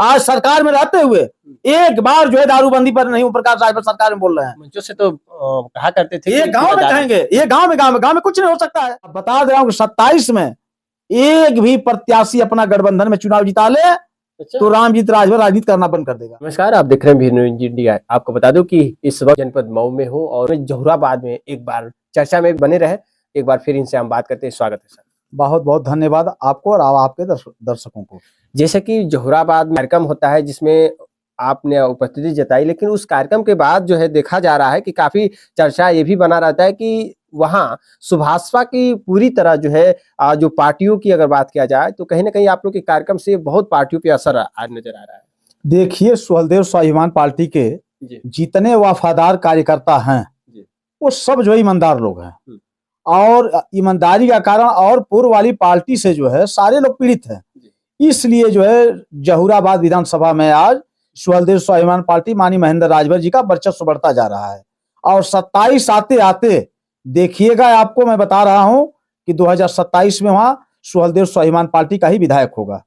आज सरकार में रहते हुए एक बार जो है दारूबंदी पर नहीं ओम प्रकाश राजभर सरकार में बोल रहे हैं। मंचों से तो कहा करते थे ये गांव में कहेंगे, ये गांव में कुछ नहीं हो सकता है। बता दे रहा हूँ 27 में एक भी प्रत्याशी अपना गठबंधन में चुनाव जिता ले तो रामजीत राजभर राजनीति करना बंद कर देगा। नमस्कार, आप देख रहे हैं वीर न्यूज इंडिया। आपको बता दूं कि इस वक्त जनपद मऊ में हूं और जहुराबाद में एक बार चर्चा में बने रहे। एक बार फिर इनसे हम बात करते हैं। स्वागत है सर। बहुत बहुत धन्यवाद आपको और आपके दर्शकों को। जैसे कि जहुराबाद में कार्यक्रम होता है जिसमें आपने उपस्थिति जताई, लेकिन उस कार्यक्रम के बाद जो है देखा जा रहा है कि काफी चर्चा ये भी बना रहता है कि वहां सुभाषपा की पूरी तरह जो है जो पार्टियों की अगर बात किया जाए तो कहीं ना कहीं आप लोग के कार्यक्रम से बहुत पार्टियों पे असर आज नजर आ रहा है। देखिए, सुहलदेव स्वाभिमान पार्टी के जितने वफादार कार्यकर्ता हैं वो सब जो ईमानदार लोग हैं और ईमानदारी का कारण और पूर्व वाली पार्टी से जो है सारे लोग पीड़ित हैं। इसलिए जो है जहुराबाद विधानसभा में आज सुहलदेव स्वाभिमान पार्टी माननीय महेंद्र राजभर जी का वर्चस्व बढ़ता जा रहा है और 27 आते आते देखिएगा, आपको मैं बता रहा हूं कि 2027 में वहां सुहलदेव स्वाभिमान पार्टी का ही विधायक होगा।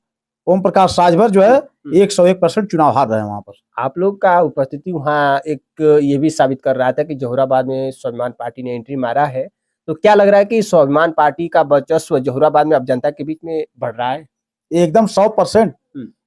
ओम प्रकाश राजभर जो है 101% चुनाव हार रहे हैं वहां पर। आप लोग का उपस्थिति वहां एक ये भी साबित कर रहा था कि जहुराबाद में स्वाभिमान पार्टी ने एंट्री मारा है, तो क्या लग रहा है कि स्वाभिमान पार्टी का वर्चस्व जहुराबाद में अब जनता के बीच में बढ़ रहा है? एकदम 100%।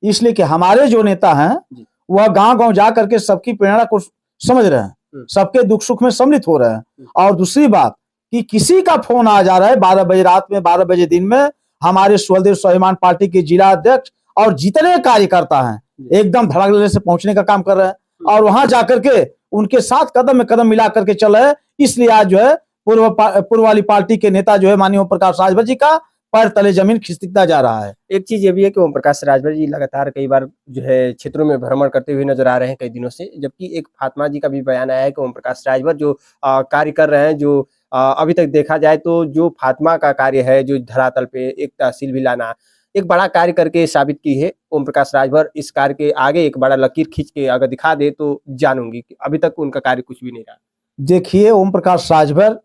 इसलिए कि हमारे जो नेता हैं वह गांव गांव जा करके सबकी प्रेरणा को समझ रहे हैं, सबके दुख सुख में सम्मिलित हो रहे हैं। और दूसरी बात कि किसी का फोन आ जा रहा है 12 बजे रात में, 12 बजे दिन में, हमारे सुहलदेव स्वाभिमान पार्टी के जिला अध्यक्ष और जितने कार्यकर्ता हैं एकदम धड़ाधड़ से पहुंचने का काम कर रहे हैं और वहां जाकर के उनके साथ कदम में कदम मिला करके चल रहे हैं। इसलिए आज जो है पूर्व वाली पार्टी के नेता जो है माननीय ओम प्रकाश राजभर जी का पैर तले जमीन खिसकता जा रहा है। एक चीज ये भी है कि ओम प्रकाश राजभर जी लगातार कई बार जो है क्षेत्रों में भ्रमण करते हुए नजर आ रहे हैं कई दिनों से, जबकि एक फातिमा जी का भी बयान आया है कि ओम प्रकाश राजभर जो कार्य कर रहे हैं, जो अभी तक देखा जाए तो जो फातिमा का कार्य है, जो धरातल पे एक तहसील भी लाना, एक बड़ा कार्य करके साबित की है ओम प्रकाश राजभर। इस कार्य के आगे एक बड़ा लकीर खींच के अगर दिखा दे तो जानूंगी कि अभी तक उनका कार्य कुछ भी नहीं रहा। देखिए, ओम प्रकाश राजभर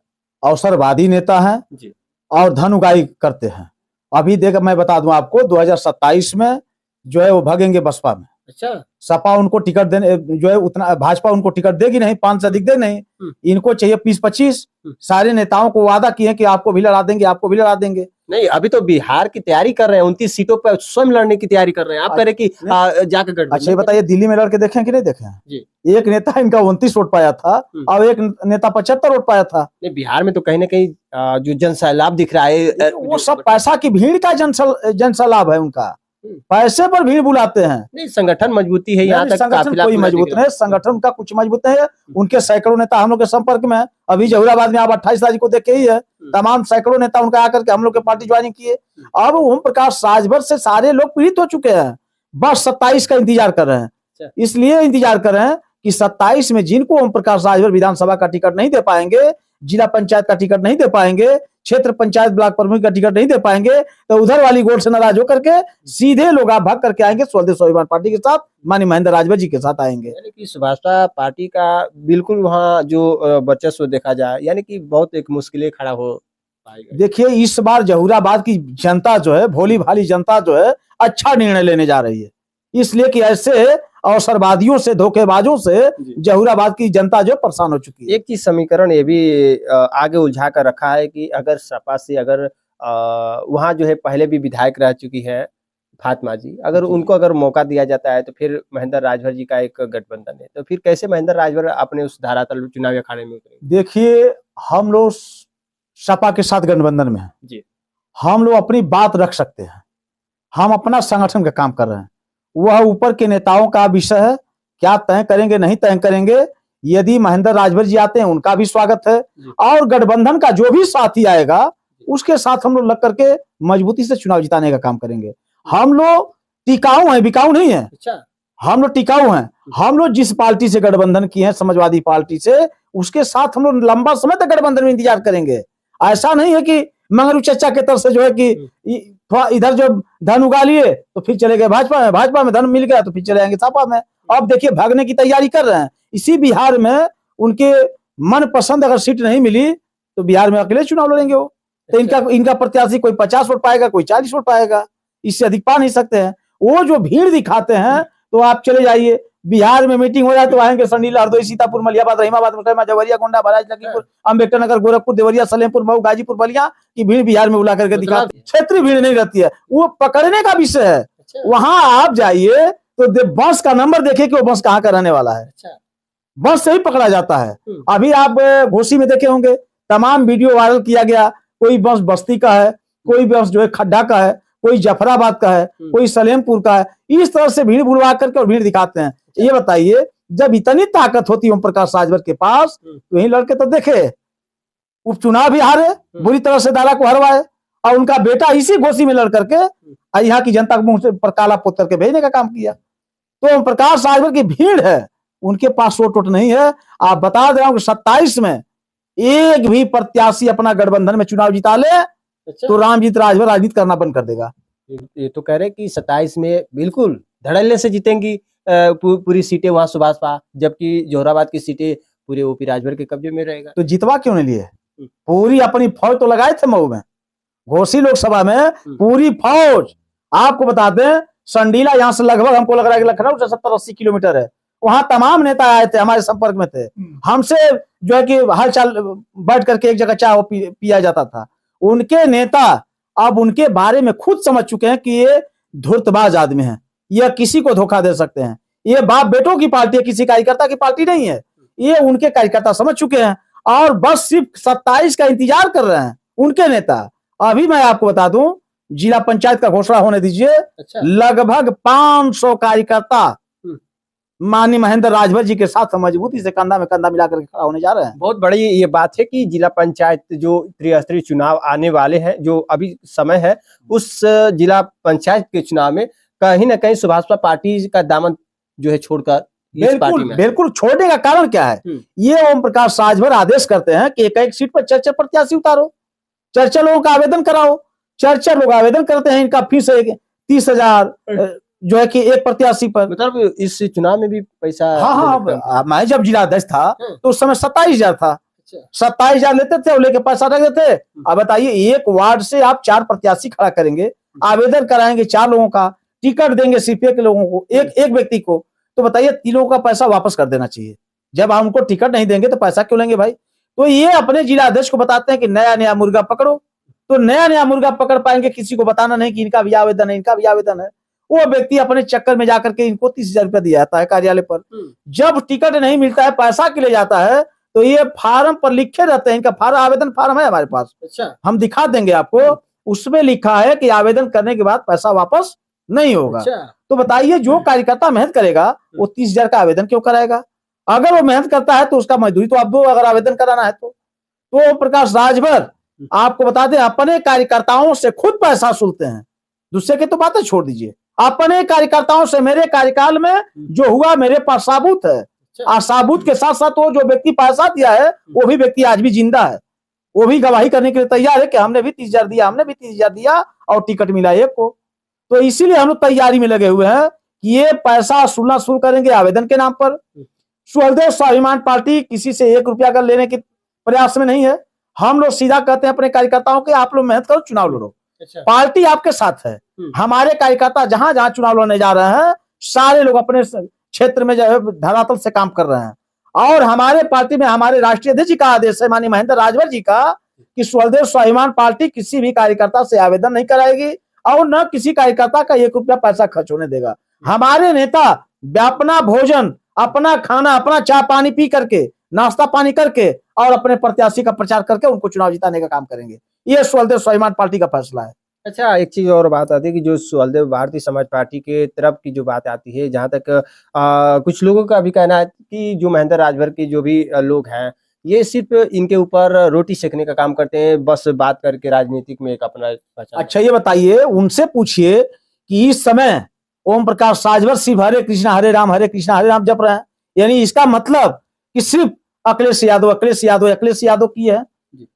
अवसरवादी नेता हैं और धन उगाही करते हैं। अभी देख मैं बता दूं आपको 2027 में जो है वो भागेंगे बसपा में। अच्छा, सपा उनको टिकट देने जो है उतना, भाजपा उनको टिकट देगी नहीं, 5 से अधिक दे नहीं, इनको चाहिए 20-25। सारे नेताओं को वादा किए कि आपको भी लड़ा देंगे, आपको भी लड़ा देंगे। नहीं, अभी तो बिहार की तैयारी कर रहे हैं, 29 सीटों पर स्वयं लड़ने की तैयारी कर रहे हैं। आप कह रहे कि जाकर अच्छा ये बताइए, दिल्ली में लड़के देखे कि नहीं देखे हैं? एक नेता इनका 29 वोट पाया था और एक नेता 75 वोट पाया था। नहीं, बिहार में तो कहीं ना कहीं जो जनसैलाब दिख रहा है वो सब पैसा की भीड़ का जनसैलाब है उनका, पैसे पर भीड़ बुलाते हैं। नहीं, संगठन मजबूती है यहाँ तक, संगठन कोई मजबूत नहीं, संगठन का कुछ मजबूत नहीं है। उनके सैकड़ों नेता हम लोग के संपर्क में है। अभी जहुराबाद में आप 28 तारीख को देखे ही है, तमाम सैकड़ों नेता उनका आकर के हम लोग के पार्टी ज्वाइनिंग किए। अब ओम प्रकाश राजभर से सारे लोग पीड़ित हो चुके हैं, बस 27 का इंतजार कर रहे हैं। इसलिए इंतजार कर रहे हैं कि 27 में जिनको ओम प्रकाश राजभर विधानसभा का टिकट नहीं दे पाएंगे, जिला पंचायत का टिकट नहीं दे पाएंगे, क्षेत्र पंचायत ब्लॉक प्रमुख का टिकट नहीं दे पाएंगे, तो उधर वाली गोल से नाराज होकर के सीधे लोग आप भाग करके आएंगे सुहलदेव स्वाभिमान पार्टी के साथ, माननीय महेंद्र राजभर जी के साथ आएंगे। यानी कि सुभाषपा पार्टी का बिल्कुल वहाँ जो वर्चस्व देखा जाए, यानी कि बहुत एक मुश्किलें खड़ा हो पाएगा। देखिए, इस बार जहुराबाद की जनता जो है, भोली भाली जनता जो है, अच्छा निर्णय लेने जा रही है। इसलिए कि ऐसे अवसरवादियों से, धोखेबाजों से जहुराबाद की जनता जो परेशान हो चुकी है। एक चीज समीकरण ये भी आगे उलझा कर रखा है कि अगर सपा से अगर वहाँ जो है पहले भी विधायक रह चुकी है फातिमा जी, अगर उनको अगर मौका दिया जाता है तो फिर महेंद्र राजभर जी का एक गठबंधन है, तो फिर कैसे महेंद्र राजभर अपने उस धरातल चुनावी अखाड़े में उतरेंगे? देखिए, हम लोग सपा के साथ गठबंधन में हैं जी, हम लोग अपनी बात रख सकते हैं, हम अपना संगठन का काम कर रहे हैं। वह ऊपर के नेताओं का विषय है, क्या तय करेंगे नहीं तय करेंगे। यदि महेंद्र राजभर जी आते हैं उनका भी स्वागत है और गठबंधन का जो भी साथी आएगा उसके साथ हम लोग लग करके मजबूती से चुनाव जिताने का काम करेंगे। हम लोग टिकाऊ हैं, बिकाऊ नहीं है। हम लोग टिकाऊ हैं। हम लोग जिस पार्टी से गठबंधन किए हैं, समाजवादी पार्टी से, उसके साथ हम लोग लंबा समय तक गठबंधन में इंतजार करेंगे। ऐसा नहीं है कि मंगरू चचा के तरफ से जो है कि थोड़ा इधर जो धन उगा लिए तो फिर चले गए भाजपा में, भाजपा में धन मिल गया तो फिर चले जाएंगे सपा में। अब देखिए, भागने की तैयारी कर रहे हैं। इसी बिहार में उनके मन पसंद अगर सीट नहीं मिली तो बिहार में अकेले चुनाव लड़ेंगे वो। तो इनका प्रत्याशी कोई 50 वोट पाएगा, कोई 40 वोट पाएगा, इससे अधिक पा नहीं सकते हैं। वो जो भीड़ दिखाते हैं, तो आप चले जाइए बिहार में मीटिंग हो जाए तो आएंगे संडीला, हरदोई, सीतापुर, मलियाबाद, रहीमाबाद, मुकदमा, जवरिया, गोंडा, बहराइच, लखीमपुर, अम्बेडकर नगर, गोरखपुर, देवरिया, सलेमपुर, मऊ, गाजीपुर, बलिया की भीड़ बिहार में बुला करके दिखाते। क्षेत्रीय भीड़ नहीं रहती है, वो पकड़ने का विषय है। वहां आप जाइए तो बस का नंबर देखिए कि वो बस कहाँ का रहने वाला है, बस से ही पकड़ा जाता है। अभी आप घोसी में देखे होंगे, तमाम वीडियो वायरल किया गया, कोई बस बस्ती का है, कोई बस जो है खड्डा का है, कोई जफराबाद का है, कोई सलेमपुर का है। इस तरह से भीड़ बुलवा करके और भीड़ दिखाते हैं। ये बताइए, जब इतनी ताकत होती ओम प्रकाश राजभर के पास, तो यही लड़के तो देखे उपचुनाव भी हारे, बुरी तरह से दारा को हरवाए, और उनका बेटा इसी घोसी में लड़ करके यहाँ की जनता को मुंह पर काला पोत करके भेजने का काम किया। तो ओम प्रकाश राजभर की भीड़ है, उनके पास वोट वोट नहीं है। आप बता दे रहा हूं कि 27 में एक भी प्रत्याशी अपना गठबंधन में चुनाव जिता ले तो रामजीत राजभर राजनीति करना बंद कर देगा। ये तो कह रहे कि 27 में बिल्कुल धड़ल्ले से जीतेंगी पूरी सीटें वहां सुभाषपा, जबकि जोहराबाद की सीटें पूरे ओपी राजभर के कब्जे में रहेगा। तो जितवा क्यों नहीं लिए? पूरी अपनी फौज तो लगाए थे मऊ में, घोसी लोकसभा में पूरी फौज। आपको बता दें, संडीला यहाँ से लगभग हमको लग रहा है कि लखनऊ से 70-80 किलोमीटर है। वहां तमाम नेता आए थे, हमारे संपर्क में थे। हमसे जो है कि हालचाल बैठ करके एक जगह चाय पिया जाता था। उनके नेता अब उनके बारे में खुद समझ चुके हैं कि ये धूर्तबाज आदमी है, यह किसी को धोखा दे सकते हैं, ये बाप बेटों की पार्टी है, किसी कार्यकर्ता की पार्टी नहीं है। ये उनके कार्यकर्ता समझ चुके हैं और बस सिर्फ 27 का इंतजार कर रहे हैं उनके नेता। अभी मैं आपको बता दूं, जिला पंचायत का घोषणा होने दीजिए, लगभग 500 कार्यकर्ता माननीय महेंद्र राजभर जी के साथ मजबूती से कंधा में कंधा मिलाकर खड़ा होने जा रहे हैं। बहुत बड़ी ये बात है कि जिला पंचायत जो त्रिस्तरीय चुनाव आने वाले हैं, जो अभी समय है, उस जिला पंचायत के चुनाव में कहीं ना कहीं सुभाषपा पार्टी का दामन जो है छोड़कर बिल्कुल छोड़ने का कारण क्या है? ये ओम प्रकाश राजभर आदेश करते हैं कि एक सीट पर 4 प्रत्याशी उतारो, 4 लोगों का आवेदन कराओ। 4 लोग आवेदन करते हैं, इनका फीस 30,000 जो है कि एक प्रत्याशी पर। मतलब इस चुनाव में भी पैसा? हाँ, मैं जब जिलाध्यक्ष था तो उस समय 27,000 था। 27,000 लेते थे और लेके पैसा रख देते। अब बताइए, एक वार्ड से आप 4 प्रत्याशी खड़ा करेंगे, आवेदन कराएंगे 4 लोगों का, टिकट देंगे सिर्फ एक लोगों को, एक व्यक्ति को, तो बताइए 3 लोगों का पैसा वापस कर देना चाहिए। जब आप उनको टिकट नहीं देंगे तो पैसा क्यों लेंगे भाई? तो ये अपने जिलाध्यक्ष को बताते हैं कि नया मुर्गा पकड़ो, तो नया मुर्गा पकड़ पाएंगे, किसी को बताना नहीं कि इनका भी आवेदन है, इनका भी आवेदन है। वो व्यक्ति अपने चक्कर में जाकर के इनको 30,000 रुपया दिया जाता है कार्यालय पर। जब टिकट नहीं मिलता है, पैसा के लिए जाता है, तो ये फार्म पर लिखे रहते हैं, इनका फार्म, आवेदन फार्म है हमारे पास, हम दिखा देंगे आपको। उसमें लिखा है कि आवेदन करने के बाद पैसा वापस नहीं होगा। तो बताइए, जो कार्यकर्ता मेहनत करेगा वो 30,000 का आवेदन क्यों कराएगा? अगर वो मेहनत करता है तो उसका मजदूरी तो आप दो, अगर आवेदन कराना है तो प्रकाश राजभर आपको बता दें, अपने कार्यकर्ताओं से खुद पैसा वसूलते हैं। दूसरे की तो बातें छोड़ दीजिए, अपने कार्यकर्ताओं से। मेरे कार्यकाल में जो हुआ मेरे पास साबूत है, और साबूत के साथ साथ वो जो व्यक्ति पैसा दिया है वो भी व्यक्ति आज भी जिंदा है, वो भी गवाही करने के लिए तैयार है कि हमने भी 30,000 दिया, हमने भी 30,000 दिया और टिकट मिला एक को। तो इसीलिए हम लोग तैयारी में लगे हुए हैं कि ये पैसा वसूलना शुरू करेंगे आवेदन के नाम पर। सुहलदेव स्वाभिमान पार्टी किसी से 1 रुपया का लेने के प्रयास में नहीं है। हम लोग सीधा कहते हैं अपने कार्यकर्ताओं के, आप लोग मेहनत करो, चुनाव लड़ो, पार्टी आपके साथ है। हमारे कार्यकर्ता जहां जहां चुनाव लड़ने जा रहे हैं, सारे लोग अपने क्षेत्र में जो है धरातल से काम कर रहे हैं। और हमारे पार्टी में हमारे राष्ट्रीय अध्यक्ष जी का आदेश है, माननीय महेंद्र राजभर जी का, कि सुहलदेव स्वाभिमान पार्टी किसी भी कार्यकर्ता से आवेदन नहीं कराएगी और न किसी कार्यकर्ता का 1 रुपया पैसा खर्च होने देगा। हमारे नेता अपना भोजन, अपना खाना, अपना चाय पानी पी करके, नाश्ता पानी करके और अपने प्रत्याशी का प्रचार करके उनको चुनाव जिताने का काम करेंगे। ये सुहलदेव स्वाभिमान पार्टी का फैसला है। अच्छा, एक चीज और बात आती है कि जो सुहलदेव भारतीय समाज पार्टी के तरफ की जो बात आती है, जहां तक कुछ लोगों का भी कहना है कि जो महेंद्र राजभर के जो भी लोग हैं, ये सिर्फ इनके ऊपर रोटी सेकने का काम करते हैं, बस बात करके राजनीतिक में एक अपना। अच्छा, ये बताइए, उनसे पूछिए कि इस समय ओम प्रकाश राजभर सिर्फ हरे कृष्णा हरे राम जप रहे हैं, यानी इसका मतलब कि सिर्फ अखिलेश यादव की है।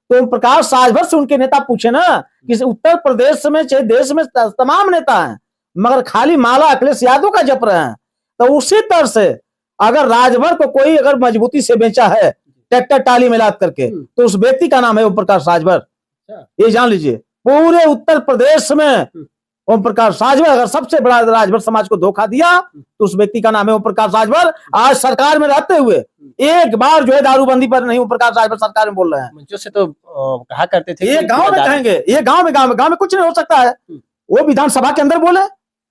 तो ओम प्रकाश राजभर से उनके नेता पूछे ना कि उत्तर प्रदेश में चाहे देश में तमाम नेता हैं, मगर खाली माला अखिलेश यादव का जप रहे हैं। तो उसी तरह से अगर राजभर को कोई अगर मजबूती से बेचा है ट्रैक्टर टाली में लाद करके, तो उस व्यक्ति का नाम है ओम प्रकाश राजभर। ये जान लीजिए, पूरे उत्तर प्रदेश में ओम प्रकाश राजभर अगर सबसे बड़ा राजभर समाज को धोखा दिया तो उस व्यक्ति का नाम है ओम प्रकाश राजभर। आज सरकार में रहते हुए एक बार जो है दारूबंदी पर नहीं ओम प्रकाश राजभर सरकार में बोल रहे हैं। मंचों से तो कहा करते थे ये गांव में कहेंगे, ये गांव में कुछ नहीं हो सकता है। वो विधानसभा के अंदर बोले,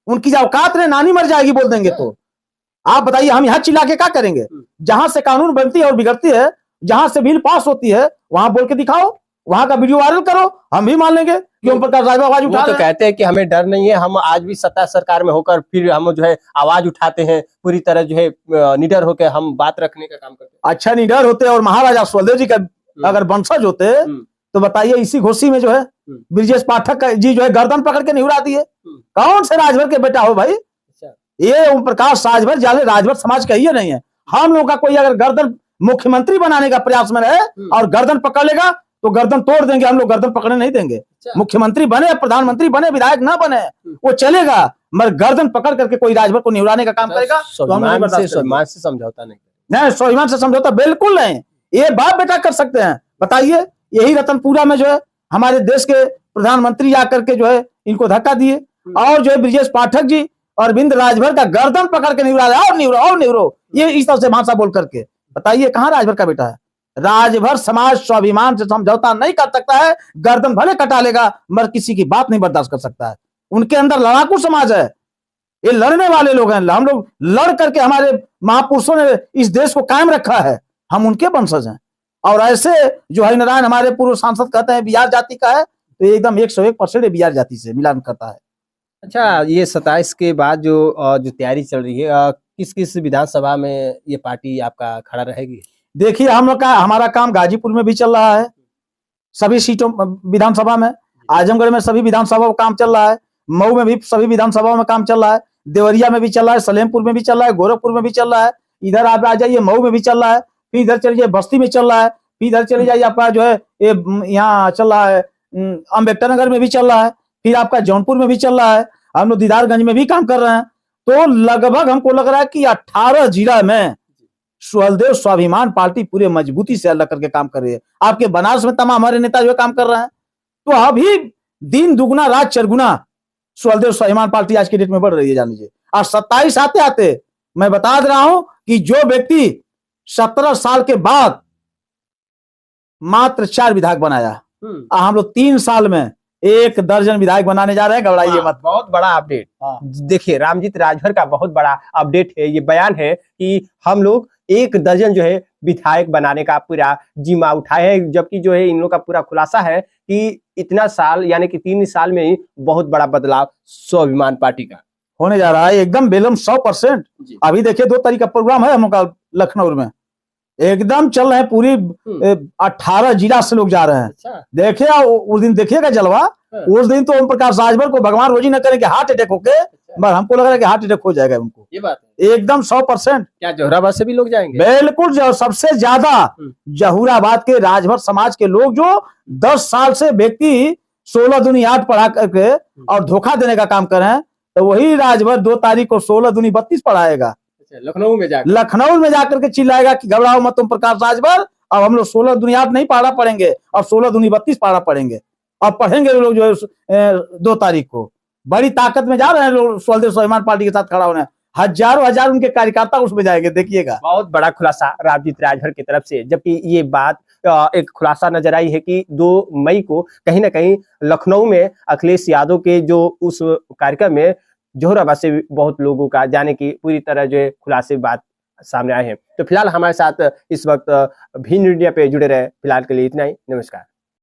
उनकी औकात ने नानी मर जाएगी बोल देंगे तो आप बताइए हम यहाँ चिल्ला के क्या करेंगे? जहां से कानून बनती है और बिगड़ती है, जहां से बिल पास होती है वहां बोल के दिखाओ, वहां का वीडियो वायरल करो, हम भी मान लेंगे कि ओम प्रकाश राजभर आवाज उठा तो कहते हैं कि हमें डर नहीं है, हम आज भी सत्ता सरकार में होकर फिर हम जो है आवाज उठाते हैं, पूरी तरह जो है निडर होकर हम बात रखने का काम करते हैं। अच्छा निडर होते और महाराजा सुहेलदेव जी का अगर वंशज होते तो बताइए इसी घोषी में जो है ब्रजेश पाठक जी जो है गर्दन पकड़ के निहुरा दिए। कौन से राजभर के बेटा हो भाई? ये ओम प्रकाश राजभर जाले राजभर समाज का ही नहीं है। हम लोगों का कोई अगर गर्दन मुख्यमंत्री बनाने का प्रयास में रहे और गर्दन पकड़ लेगा तो गर्दन तोड़ देंगे, हम लोग गर्दन पकड़ने नहीं देंगे। मुख्यमंत्री बने, प्रधानमंत्री बने, विधायक ना बने वो चलेगा, मगर गर्दन पकड़ करके कोई राजभर को निहुराने का काम करेगा तो हम स्वाभिमान से समझौता नहीं, स्वाभिमान से समझौता बिल्कुल नहीं। ये बाप बेटा कर सकते हैं। बताइए यही रतनपुरा में जो है हमारे देश के प्रधानमंत्री आकर के जो है इनको धक्का दिए और जो है ब्रजेश पाठक जी अरविंद राजभर का गर्दन पकड़ के निहुरा और निहुरो ये इस तरह से भाषा बोल करके। बताइए कहाँ राजभर का बेटा है? राजभर समाज स्वाभिमान से समझौता नहीं कर सकता है, गर्दन भले कटा लेगा मगर किसी की बात नहीं बर्दाश्त कर सकता है। उनके अंदर लड़ाकू समाज है, ये लड़ने वाले लोग हैं। हम लोग लड़ करके हमारे महापुरुषों ने इस देश को कायम रखा है, हम उनके वंशज हैं। और ऐसे जो हरिनारायण हमारे पूर्व सांसद कहते हैं बिहार जाति का है तो एकदम 101% बिहार जाति से मिलान करता है। अच्छा, ये 27 के बाद जो तैयारी चल रही है, किस किस विधानसभा में ये पार्टी आपका खड़ा रहेगी? देखिए हम लोग का हमारा काम गाजीपुर में भी चल रहा है, सभी सीटों विधानसभा में, आजमगढ़ में सभी विधानसभा में काम चल रहा है, मऊ में भी सभी विधानसभाओं में काम चल रहा है, देवरिया में भी चल रहा है, सलेमपुर में भी चल रहा है, गोरखपुर में भी चल रहा है, इधर आप आ जाइए मऊ में भी चल रहा है, फिर इधर चले जाइए बस्ती में चल रहा है, फिर इधर चले जाइए आपका जो है ये यहाँ चल रहा है अम्बेडकर नगर में भी चल रहा है, फिर आपका जौनपुर में भी चल रहा है, हम लोग दीदारगंज में भी काम कर रहे हैं। तो लगभग हमको लग रहा है कि 18 जिला में सुहेलदेव स्वाभिमान पार्टी पूरे मजबूती से अलग करके काम कर रही है। आपके बनारस में तमाम हमारे नेता जो काम कर रहे हैं। तो अभी दिन दुगुना रात चरगुना सुहेलदेव स्वाभिमान पार्टी आज की डेट में बढ़ रही है, जान लीजिए। और 27 आते आते मैं बता दे रहा हूं कि जो व्यक्ति 17 साल के बाद मात्र 4 विधायक बनाया, हम लोग 3 साल में 1 दर्जन विधायक बनाने जा रहे हैं। घबराइए मत। बहुत बड़ा अपडेट। देखिए रामजीत राजभर का बहुत बड़ा अपडेट है, ये बयान है कि हम लोग 1 दर्जन जो है विधायक बनाने का पूरा जिम्मा उठाए हैं, जबकि जो है इन लोग का पूरा खुलासा है कि इतना साल यानी कि 3 साल में ही बहुत बड़ा बदलाव स्वाभिमान पार्टी का होने जा रहा है, एकदम बेलम 100%। अभी देखिए 2 तारीख का प्रोग्राम है हम लोग का लखनऊ में, एकदम चल रहे हैं, पूरी 18 जिला से लोग जा रहे हैं। अच्छा। देखिए उस दिन देखिएगा जलवा, उस दिन तो ओम प्रकाश राजभर को भगवान रोजी न करे कि हार्ट अटैक होके, मगर हमको लग रहा है कि हार्ट अटैक हो जाएगा उनको। ये बात है एकदम 100%। क्या जोहराबाद से भी लोग जाएंगे? बिल्कुल, सबसे ज्यादा जहूराबाद के राजभर समाज के लोग जो 10 साल से व्यक्ति 16 दूनी 8 पढ़ा करके और धोखा देने का काम कर रहे हैं, तो वही राजभर 2 तारीख को 16 दूनी 32 पढ़ाएगा। लखनऊ में जाकर के चिल्लाएगा कि घबराओ मत ओम प्रकाश राजभर, अब हम लोग 16 दूनी 8 नहीं पढ़ा पढ़ेंगे और 16 दूनी 32 पढ़ा पढ़ेंगे और पढ़ेंगे लोग जो है 2 तारीख को। बड़ी ताकत में जा रहे हैं लोग सुहेलदेव स्वाभिमान पार्टी के साथ खड़ा होने, हजारों हजार उनके कार्यकर्ता उसमें जाएंगे, देखिएगा। बहुत बड़ा खुलासा रामजीत राजभर की तरफ से, जबकि ये बात एक खुलासा नजर आई है कि 2 मई को कहीं ना कहीं लखनऊ में अखिलेश यादव के जो उस कार्यक्रम में जोहराबाद से बहुत लोगों का जाने की पूरी तरह जो है खुलासे बात सामने आए हैं। तो फिलहाल हमारे साथ इस वक्त भी मीडिया पे जुड़े रहे। फिलहाल के लिए इतना ही, नमस्कार।